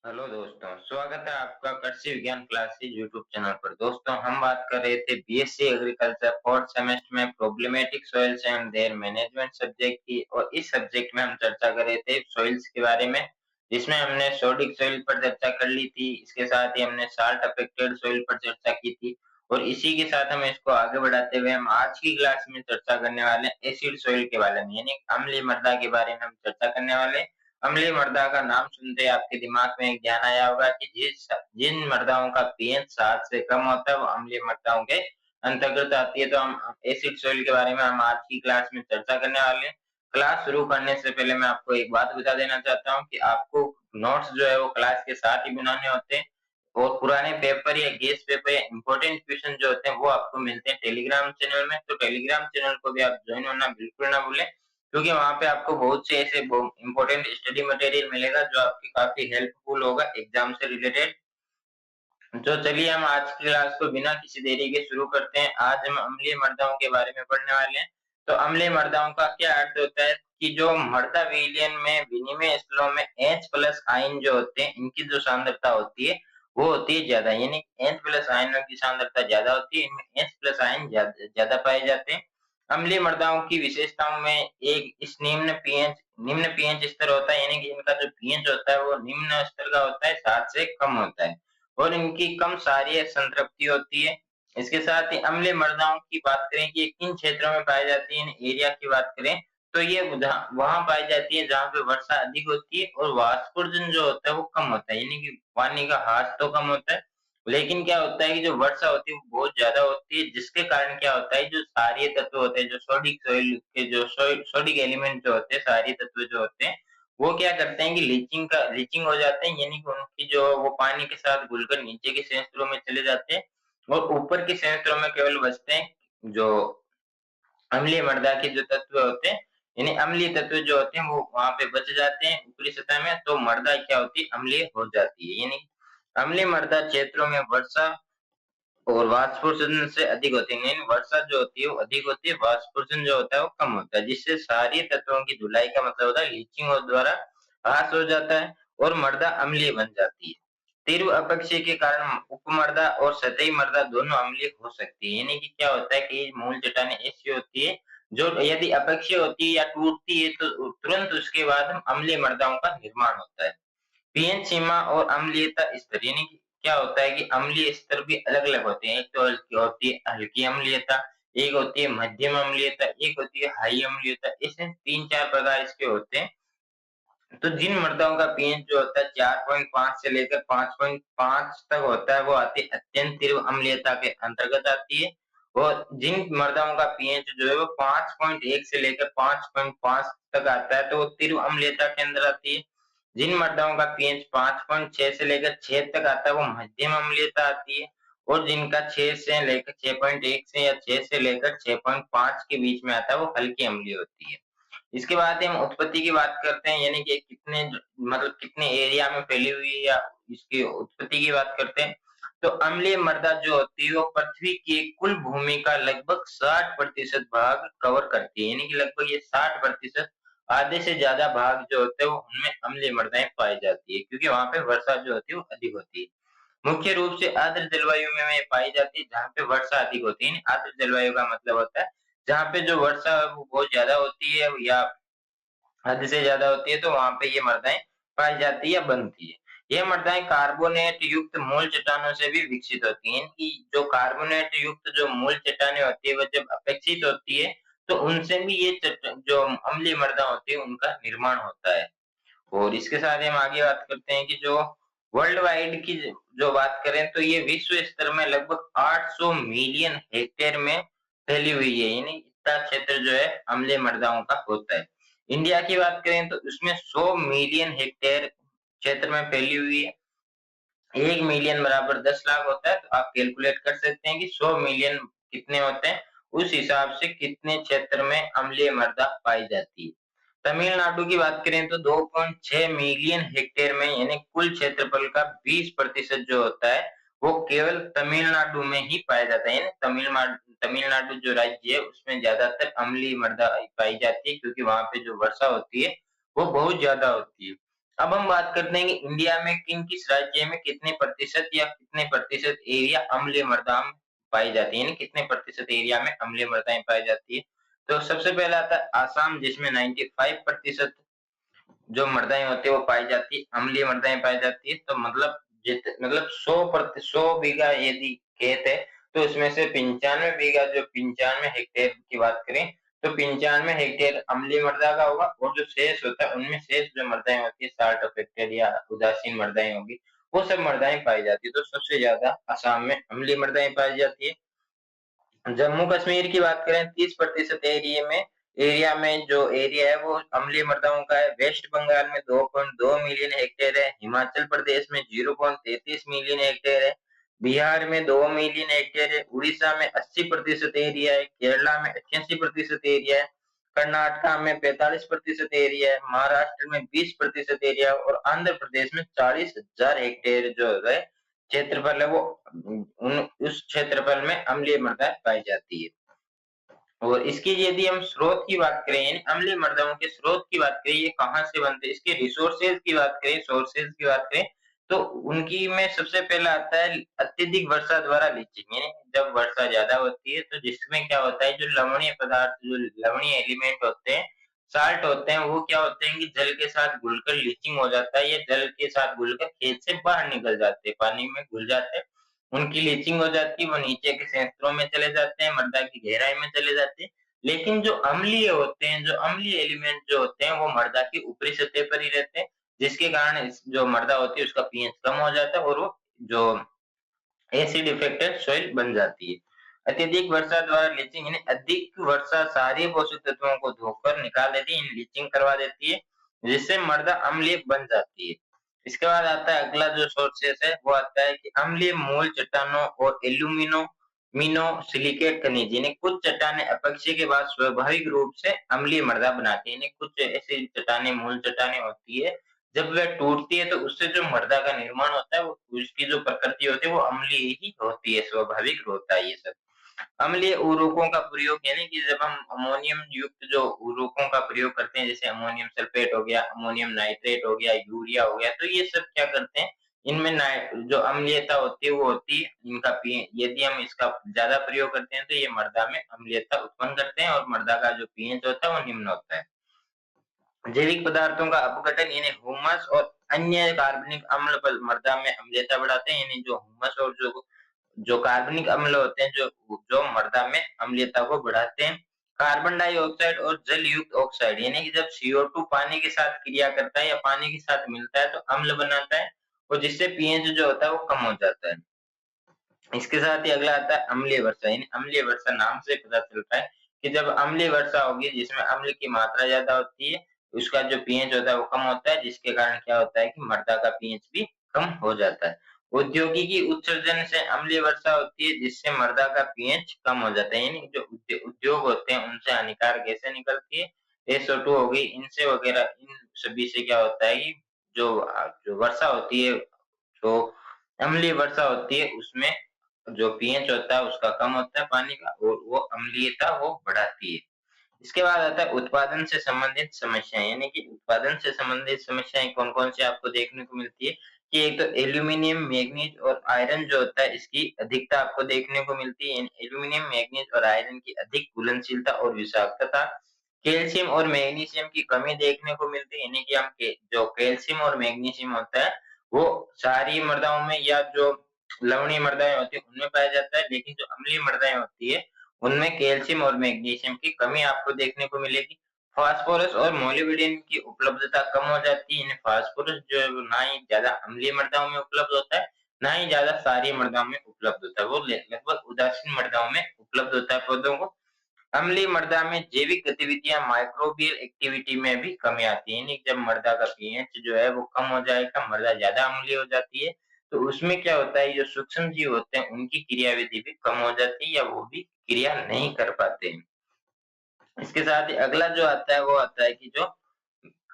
Hello दोस्तों, स्वागत है आपका कृषि विज्ञान क्लासेस यूट्यूब चैनल पर। दोस्तों, हम बात कर रहे थे बीएससी एग्रीकल्चर फोर्थ सेमेस्टर में problematic soils and there management subject की। और इस सब्जेक्ट में हम चर्चा कर रहे थे सॉइल्स के बारे में, जिसमें हमने सोडिक सॉइल पर चर्चा कर ली थी। इसके साथ ही हमने साल्ट अफेक्टेड सॉइल पर चर्चा की थी। और इसी के साथ हम इसको आगे बढ़ाते हुए हम आज की क्लास में चर्चा करने वाले हैं एसिड सॉइल के बारे में, यानी अम्लीय मृदा के बारे में हम चर्चा करने वाले हैं। अम्लीय मृदा का नाम सुनते ही आपके दिमाग में एक ध्यान आया होगा कि जिन मृदाओं का पीएच 7 से कम होता है वो अम्लीय मृदाओं के अंतर्गत आती है। तो हम एसिड सॉइल के बारे में हम आज की क्लास में चर्चा करने वाले हैं। क्लास शुरू करने से पहले मैं आपको एक बात बता देना चाहता हूँ कि आपको नोट्स जो है वो क्लास के साथ ही बनाने होते हैं। और पुराने पेपर या गेस पेपर या इंपॉर्टेंट क्वेश्चन जो होते हैं वो आपको मिलते हैं टेलीग्राम चैनल में। तो टेलीग्राम चैनल को भी आप ज्वाइन होना बिल्कुल ना भूलें, क्योंकि वहाँ पे आपको बहुत से ऐसे इम्पोर्टेंट स्टडी मटेरियल मिलेगा जो आपकी काफी हेल्पफुल होगा एग्जाम से रिलेटेड। तो चलिए हम आज की क्लास को बिना किसी देरी के शुरू करते हैं। आज हम अम्लीय मृदाओं के बारे में पढ़ने वाले हैं। तो अम्लीय मृदाओं का क्या अर्थ होता है कि जो मृदा विलयन में विनिमय स्थलों में H प्लस आयन जो होते हैं इनकी जो सांद्रता होती है वो होती है ज्यादा, यानी H प्लस आयनों की सांद्रता ज्यादा होती है, इनमें H प्लस आयन ज्यादा पाए जाते हैं। अम्लीय मृदाओं की विशेषताओं में एक इस निम्न पीएच स्तर होता है, यानी कि इनका जो पीएच होता है वो निम्न स्तर का होता है, 7 से कम होता है। और इनकी कम क्षारीय संतृप्ति होती है। इसके साथ ही अम्लीय मृदाओं की बात करें कि किन क्षेत्रों में पाई जाती है, एरिया की बात करें तो ये वहां पाई जाती है जहाँ पे वर्षा अधिक होती है और वाष्पोर्जन जो होता है वो कम होता है, यानी कि पानी का ह्रास तो कम होता है, लेकिन क्या होता है कि जो वर्षा होती है वो बहुत ज्यादा होती है, जिसके कारण क्या होता है जो क्षारीय तत्व होते हैं, जो सोडिक सॉइल के जो सोडिक एलिमेंट जो होते हैं, क्षारीय तत्व जो होते हैं वो क्या करते हैं कि लीचिंग हो जाते हैं, यानी कि उनकी जो वो पानी के साथ घुलकर नीचे के संयंत्रों में चले जाते हैं और ऊपर के संयंत्रों में केवल बचते हैं जो अम्लीय मृदा के जो तत्व होते हैं, यानी अम्लीय तत्व जो होते हैं वो वहां पे बच जाते हैं ऊपरी सतह में, तो मृदा क्या होती है अम्लीय हो जाती है। यानी अम्लीय मृदा क्षेत्रों में वर्षा और वाष्पोत्सर्जन से अधिक होती है, यानी वर्षा जो होती है वो अधिक होती है, वाष्पोत्सर्जन जो होता है वो कम होता है, जिससे क्षारीय तत्वों की धुलाई का मतलब होता है लीचिंग और द्वारा ह्रास हो जाता है और मृदा अम्लीय बन जाती है। तीव्र अपक्षय के कारण उपमृदा और सतही मृदा दोनों अम्लीय हो सकती है, यानी कि क्या होता है कि मूल चट्टानें ऐसी होती है जो यदि अपक्षय होती है या टूटती है तो तुरंत उसके बाद हम अम्लीय मृदाओं का निर्माण होता है। पीएच सीमा और अम्लीयता स्तर, यानी कि क्या होता है कि अम्लीय स्तर भी अलग-अलग होते हैं। एक तो हल्की होती है हल्की अम्लीयता, एक होती है मध्यम अम्लीयता, एक होती है हाई अम्लीयता। ऐसे 3-4 प्रकार इसके होते हैं। तो जिन मृदाओं का पीएच जो होता है 4.5 से लेकर 5.5 तक होता है वो आती है अत्यंत तीव्र अम्लीयता के अंतर्गत आती है। और जिन मृदाओं का पीएच जो है वो 5.1 से लेकर 5.5 तक आता है तो वो तीव्र अम्लीयता के अंदर आती है। जिन मृदाओं का पीएच 5.6 से लेकर 6 तक आता है वो मध्यम अम्लीयता आती है। और जिनका 6 से लेकर 6.1 से या 6 से लेकर 6.5 के बीच में आता है वो हल्की अम्लीय होती है। इसके बाद हम उत्पत्ति की बात करते हैं, यानी कि मतलब कितने एरिया में फैली हुई है या इसकी उत्पत्ति की बात करते हैं। तो अम्लीय मृदा जो होती है वो पृथ्वी की कुल भूमि का लगभग 60% भाग कवर करती है, यानी कि लगभग ये 60% आधे से ज्यादा भाग जो होते हैं वो उनमें अम्लीय मृदाएं पाई जाती है, क्योंकि वहां पे वर्षा जो होती है वो अधिक होती है। मुख्य रूप से आर्द्र जलवायु में ये पाई जाती है जहाँ पे वर्षा अधिक होती है। आर्द्र जलवायु का मतलब होता है जहाँ पे जो वर्षा है वो बहुत ज्यादा होती है या हद से ज्यादा होती है, तो वहां पे ये मृदाएं पाई जाती है या बनती है। ये मृदाएं कार्बोनेट युक्त मूल चट्टानों से भी विकसित होती हैं। इनकी जो कार्बोनेट युक्त जो मूल चट्टानें होती है वो जब अपेक्षित होती है तो उनसे भी ये जो अम्लीय मृदा होती है उनका निर्माण होता है। और इसके साथ ही हम आगे बात करते हैं कि जो वर्ल्ड वाइड की जो बात करें तो ये विश्व स्तर में लगभग 800 मिलियन हेक्टेयर में फैली हुई है, यानी इतना क्षेत्र जो है अम्लीय मृदाओं का होता है। इंडिया की बात करें तो उसमें 100 मिलियन हेक्टेयर क्षेत्र में फैली हुई है। 1 मिलियन बराबर 10 लाख होता है, तो आप कैलकुलेट कर सकते हैं कि 100 मिलियन कितने होते हैं, उस हिसाब से कितने क्षेत्र में अम्लीय मृदा पाई जाती है। तमिलनाडु की बात करें तो 2.6 मिलियन हेक्टेयर में, यानी कुल क्षेत्रफल का 20% जो होता है वो केवल तमिलनाडु में ही पाया जाता है। यानी तमिलनाडु जो राज्य है उसमें ज्यादातर अम्लीय मृदा पाई जाती है, क्योंकि वहां पे जो वर्षा होती है वो बहुत ज्यादा होती है। अब हम बात करते हैं कि इंडिया में किस राज्य में कितने प्रतिशत या कितने प्रतिशत एरिया अम्लीय मृदा पाई जाती है, यानी कितने प्रतिशत एरिया में अम्लीय मृदाएं पाई जाती है। तो सबसे पहला आता है आसाम, जिसमें 95% जो मृदाएं होती है वो पाई जाती है, अम्लीय मृदाएं पाई जाती है। तो मतलब 100 बीघा यदि खेत है, तो उसमें से 95 बीघा, जो 95 हेक्टेयर की बात करें, तो 95 हेक्टेयर अम्लीय मृदा का होगा, और जो शेष होता है उनमें शेष जो मृदाएं होती है 60 हेक्टेयर या उदासीन मृदाएं होगी, वो सब मृदाएं पाई जाती है। तो सबसे ज्यादा असम में अम्लीय मृदाएं पाई जाती है। जम्मू कश्मीर की बात करें, 30% एरिया में जो एरिया है वो अम्लीय मृदाओं का है। वेस्ट बंगाल में 2.2 मिलियन हेक्टेयर है, हिमाचल प्रदेश में 0.33 मिलियन हेक्टेयर है, बिहार में 2 मिलियन हेक्टेयर है, उड़ीसा में 80% एरिया है, केरला में 88% एरिया है, कर्नाटका में 45% एरिया है, महाराष्ट्र में 20% एरिया है, और आंध्र प्रदेश में 40,000 हेक्टेयर जो है क्षेत्रफल है, वो उन उस क्षेत्रफल में अम्लीय मृदा पाई जाती है। और इसकी यदि हम स्रोत की बात करें, यानी अम्लीय मृदाओं के स्रोत की बात करें, ये कहाँ से बनते हैं, इसके रिसोर्सेज की बात करें, सोर्सेज की बात करें, तो उनकी में सबसे पहला आता है अत्यधिक वर्षा द्वारा लीचिंग, यानी जब वर्षा ज्यादा होती है तो जिसमें क्या होता है, जो लवणीय पदार्थ, जो लवणीय एलिमेंट होते हैं, साल्ट होते हैं, वो क्या होते हैं कि जल के साथ घुलकर लीचिंग हो जाता है, या जल के साथ घुलकर खेत से बाहर निकल जाते हैं, पानी में घुल जाते हैं, उनकी लीचिंग हो जाती है, वो नीचे के क्षेत्रों में चले जाते हैं, मृदा की गहराई में चले जाते हैं। लेकिन जो अम्लीय होते हैं, जो अम्लीय एलिमेंट जो होते हैं, वो मृदा की ऊपरी सतह पर ही रहते हैं, जिसके कारण जो मृदा होती है उसका पीएच कम हो जाता है, और वो जो एसिड इफेक्टेड सॉइल बन जाती है। अत्यधिक वर्षा द्वारा लीचिंग, यानी अधिक वर्षा सारे पोषक तत्वों को धोकर निकाल देती है, लीचिंग करवा देती है, जिससे मृदा अम्लीय बन जाती है। इसके बाद आता है अगला जो सोर्सेस है, वो आता है कि अम्लीय मूल चट्टानों और एल्यूमिनो मिनो सिलिकेट खनिज, यानी कुछ चट्टाने अपक्षय के बाद स्वाभाविक रूप से अम्लीय मृदा बनाती है, यानी कुछ ऐसी चट्टाने, मूल चट्टाने होती है, जब वह टूटती है तो उससे जो मृदा का निर्माण होता है, वो उसकी जो प्रकृति होती है वो अम्लीय ही होती है, स्वाभाविक होता है ये सब। अम्लीय उर्वरकों का प्रयोग, यानी कि जब हम अमोनियम युक्त जो उर्वरकों का प्रयोग करते हैं, जैसे अमोनियम सल्फेट हो गया, अमोनियम नाइट्रेट हो गया, यूरिया हो गया, तो ये सब क्या करते हैं, इनमें जो अम्लीयता होती है वो होती है, इनका यदि हम इसका ज्यादा प्रयोग करते हैं तो ये मृदा में अम्लीयता उत्पन्न करते हैं, और मृदा का जो पीएच होता है वो निम्न होता है। जैविक पदार्थों का अपघटन, यानी हुमस और अन्य कार्बनिक अम्ल मृदा में अम्लीयता बढ़ाते हैं, यानी जो हुमस और जो जो कार्बनिक अम्ल होते हैं, जो जो मृदा में अम्लीयता को बढ़ाते हैं। कार्बन डाइऑक्साइड और जल युक्त ऑक्साइड, यानी कि जब CO2 पानी के साथ क्रिया करता है या पानी के साथ मिलता है तो अम्ल बनाता है, और जिससे पीएच जो होता है वो कम हो जाता है। इसके साथ ही अगला आता है अम्लीय वर्षा, यानी अम्लीय वर्षा नाम से पता चलता है कि जब अम्लीय वर्षा होगी, जिसमें अम्ल की मात्रा ज्यादा होती है, उसका जो पीएच होता है वो कम होता है, जिसके कारण क्या होता है कि मृदा का पीएच भी कम हो जाता है। औद्योगिकी उत्सर्जन से अम्लीय वर्षा होती है, जिससे मृदा का पीएच कम हो जाता है, यानी जो उद्योग होते हैं उनसे हानिकारक गैसें निकलती है, SO2 हो गई, इनसे वगैरह, इन सभी से क्या होता है कि जो जो वर्षा होती है, जो अम्लीय वर्षा होती है, उसमें जो पीएच होता है उसका कम होता है पानी का, और वो अम्लीयता वो बढ़ाती है। इसके बाद आता है उत्पादन से संबंधित समस्याएं, यानी कि उत्पादन से संबंधित समस्याएं कौन-कौन सी आपको देखने को मिलती है, कि एक तो एल्यूमीनियम, मैग्नीज और आयरन जो होता है, इसकी अधिकता आपको देखने को मिलती है। एल्यूमीनियम, मैग्नीज और आयरन की अधिक घुलनशीलता और विषाक्तता। कैल्शियम और मैग्नीशियम की कमी देखने को मिलती है, यानी कि हम जो कैल्शियम और मैग्नीशियम होता है वो क्षारीय मृदाओं में या जो लवणीय मृदाएं होती है उनमें पाया जाता है, लेकिन जो अम्लीय मृदाएं होती है उनमें कैल्शियम और मैग्नीशियम की कमी आपको देखने को मिलेगी। फास्फोरस और मोलिब्डेनम की उपलब्धता कम हो जाती है, फास्फोरस जो है वो ना ही ज्यादा अम्लीय मृदाओं में उपलब्ध होता है, ना ही ज्यादा क्षारीय मृदाओं में उपलब्ध होता है, वो लगभग उदासीन मृदाओं में उपलब्ध होता है पौधों को। अम्लीय मृदा में जैविक गतिविधियां, माइक्रोबियल एक्टिविटी में भी कमी आती है, यानी जब मृदा का पीएच जो है वो कम हो जाएगा, मृदा ज्यादा अम्लीय हो जाती है, तो उसमें क्या होता है, जो सूक्ष्म जीव होते हैं उनकी क्रियाविधि भी कम हो जाती है, या वो भी क्रिया नहीं कर पाते हैं। इसके साथ ही अगला जो आता है वो आता है कि जो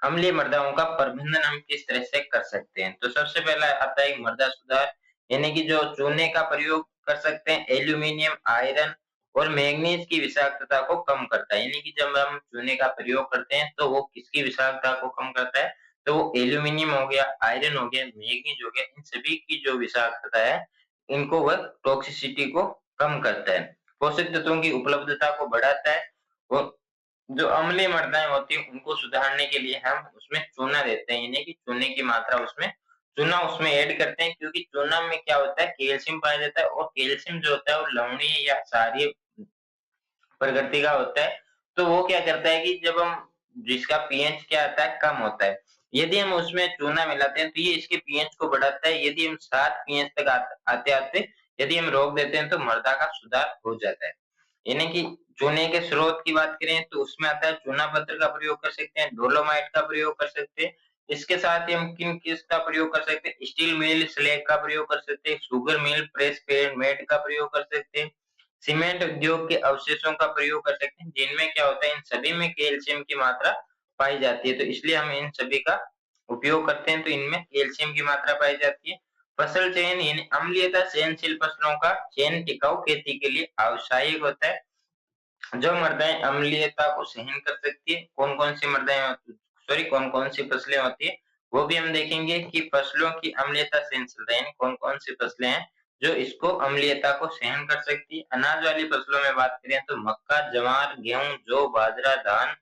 अम्लीय मृदाओं का प्रबंधन हम किस तरह से कर सकते हैं। तो सबसे पहला आता है मृदा सुधार, यानी कि जो चूने का प्रयोग कर सकते हैं, एल्यूमीनियम, आयरन और मैंगनीज की विषाक्तता को कम करता है, यानी कि जब हम चूने का प्रयोग करते हैं तो वो किसकी विषाक्तता को कम करता है, तो वो एल्यूमीनियम हो गया, आयरन हो गया, मैग्नीज हो गया, इन सभी की जो विषाक्तता है, इनको वह टॉक्सिसिटी को कम करता है, पोषक तत्वों की उपलब्धता को बढ़ाता है और जो अम्लीय मृदाएँ होती हैं, उनको सुधारने के लिए हम उसमें चूना देते हैं, यानी कि चूने की मात्रा उसमें चूना उसमें ऐड करते हैं, क्योंकि चूना में क्या होता है, कैल्शियम पाया जाता है और कैल्शियम जो होता है वो लवणीय या क्षारीय प्रकृति का होता है। तो वो क्या करता है कि जब हम जिसका पीएच क्या आता है, कम होता है। यदि हम उसमें चूना मिलाते हैं तो ये इसके पीएच को बढ़ाता है। यदि हम 7 पीएच तक आते-आते यदि हम रोक देते हैं तो मृदा का सुधार हो जाता है। यानी कि चूने के स्रोत की बात करें तो उसमें आता है चूना पत्थर का प्रयोग कर सकते हैं, डोलोमाइट का प्रयोग कर सकते हैं। इसके साथ ही हम किसका प्रयोग कर सकते हैं, स्टील मिल स्लैग का प्रयोग कर सकते हैं, शुगर मिल प्रेस पेड़ मेड का प्रयोग कर सकते हैं। सीमेंट उद्योग के अवशेषों का प्रयोग कर सकते हैं, जिनमें क्या होता है इन सभी में कैल्शियम की मात्रा पाई जाती है, तो इसलिए हम इन सभी का उपयोग करते हैं, तो इनमें कैल्शियम की मात्रा पाई जाती है। फसल चयन यानी अम्लीयता सहनशील फसलों का चयन टिकाऊ खेती के लिए आवश्यक होता है। जो मृदाएँ अम्लीयता को सहन कर सकती है, कौन-कौन सी मृदाएँ सॉरी कौन-कौन सी फसलें होती है, वो भी हम देखेंगे कि फसलों की अम्लीयता सहनशीलता यानी कौन-कौन सी फसलें हैं, जो इसको अम्लीयता को सहन कर सकती है। अनाज वाली फसलों में बात करें तो मक्का, ज्वार, गेहूँ, जौ, बाजरा, धान,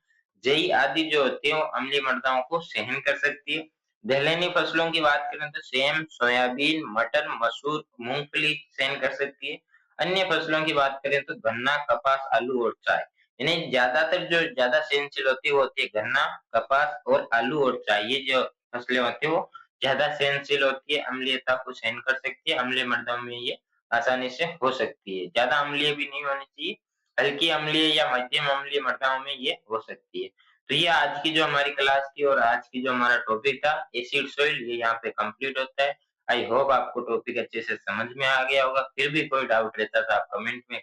जई आदि जो होती है वो अम्लीय मृदाओं को सहन कर सकती है। दलहनी फसलों की बात करें तो सेम, सोयाबीन, मटर, मसूर, मूँगफली सहन कर सकती है। अन्य फसलों की बात करें तो गन्ना, कपास, आलू और चाय। यानी ज्यादातर जो ज्यादा सहनशील होती है वो होती है गन्ना, कपास और आलू और चाय। ये जो फसलें होती है वो ज्यादा सहनशील होती है, अम्लीयता को सहन कर सकती है। अम्लीय मृदा में ये आसानी से हो सकती है। ज्यादा अम्लीय भी नहीं होनी चाहिए, हल्की अम्लीय या मध्यम अम्लीय मृदाओं में ये हो सकती है। तो ये आज की जो हमारी क्लास थी और आज की जो हमारा टॉपिक था एसिड सॉइल, ये यहाँ पे कंप्लीट होता है। आई होप आपको टॉपिक अच्छे से समझ में आ गया होगा। फिर भी कोई डाउट रहता तो आप कमेंट में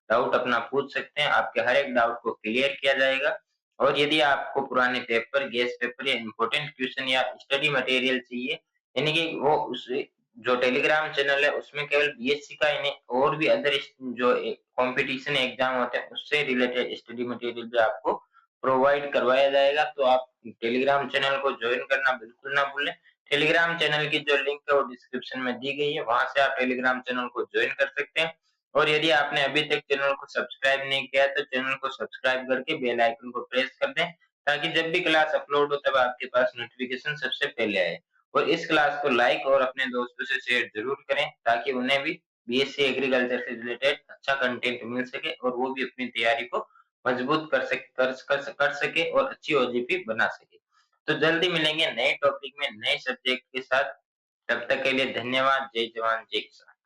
डाउट अपना पूछ सकते हैं। आपके हर एक डाउट को क्लियर किया जाएगा। और यदि आपको पुराने पेपर, गेस्ट पेपर या इम्पोर्टेंट क्वेश्चन या स्टडी मटेरियल चाहिए, यानी कि वो उस जो टेलीग्राम चैनल है उसमें केवल बीएससी का ही नहीं और भी अदर जो कॉम्पिटिशन एग्जाम होते हैं उससे रिलेटेड स्टडी मटेरियल भी आपको प्रोवाइड करवाया जाएगा। तो आप टेलीग्राम चैनल को ज्वाइन करना बिल्कुल ना भूलें। टेलीग्राम चैनल की जो लिंक है वो डिस्क्रिप्शन में दी गई है, वहां से आप टेलीग्राम चैनल को ज्वाइन कर सकते हैं। और यदि आपने अभी तक चैनल को सब्सक्राइब नहीं किया है तो चैनल को सब्सक्राइब करके बेल आइकन को प्रेस कर दें, ताकि जब भी क्लास अपलोड हो तब आपके पास नोटिफिकेशन सबसे पहले आए। और इस क्लास को लाइक और अपने दोस्तों से शेयर जरूर करें, ताकि उन्हें भी बीएससी एग्रीकल्चर से रिलेटेड अच्छा कंटेंट मिल सके और वो भी अपनी तैयारी को मजबूत कर सके और अच्छी ओजीपी बना सके। तो जल्दी मिलेंगे नए टॉपिक में नए सब्जेक्ट के साथ। तब तक के लिए धन्यवाद। जय जवान जय किसान।